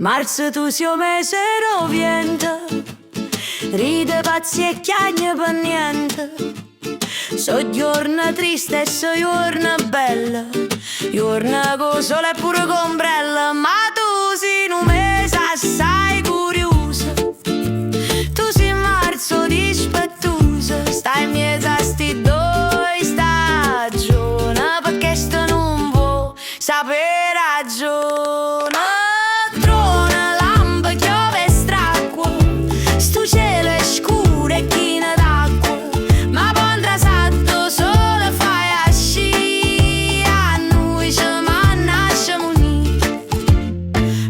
Marzo tu sia mese rovente, ride pazzi e chiagne per niente. So giorno triste e so giorno bella, giorno con sole e pure con ombrella. Ma tu sei un mese assai curiosa, tu sei marzo dispettosa, stai in mezzo a sti due stagioni, perché sto non vuoi sapere ragione. Trona, lampa, chiove e stracqua, sto cielo è scuro e china d'acqua, ma pondra satto sole fai a sci, a noi ci mannasciamo unì,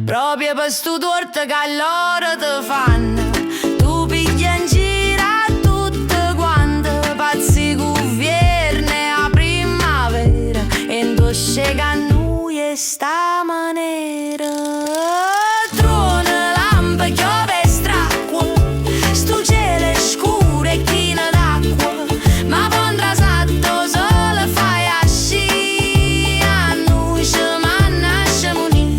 proprio per sto torto che loro te fanno. Tu pigli in giro a tutte quante, pazzi governi a primavera, e indosce che a noi è sta maniera. Trona, lampa, chiove e stracqua, sto cielo è scuro e china d'acqua, ma pondra satto sole fai a sci, a noi ci mannasciamo unì.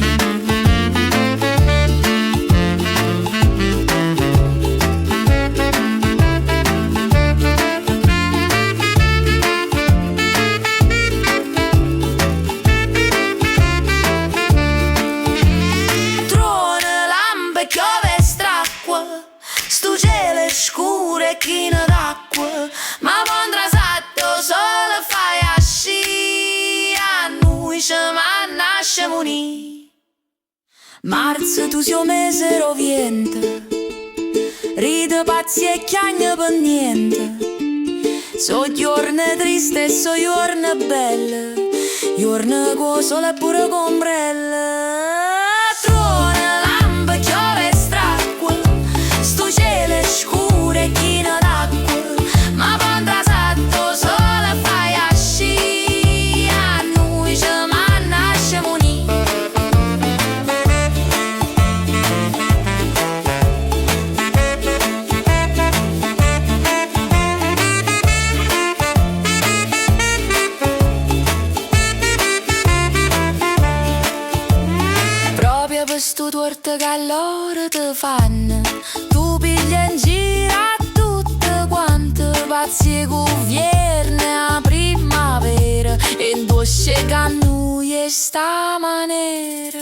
Trona, lampa, chiove e stracqua, sto cielo è scuro e china d'acqua, ma pondra satto sole fai a sci, a noi ci mannasciamo unì. Marzo tu sia un mese rovente, ride pazzi e chiagne per niente. So giorno triste e so giorno belle, giorno con sole e pure con ombrella. Trona, lampa, chiove e stracqua, sto cielo è scuro e china d'acqua, ma pondra satto sole fai a sci, a noi ci mannasciamo unì. Proprio per sto torto che loro te fanno, tu pigli in giro a tutte quante, pazzi e governi a primavera, e indosce che a noi è sta maniera.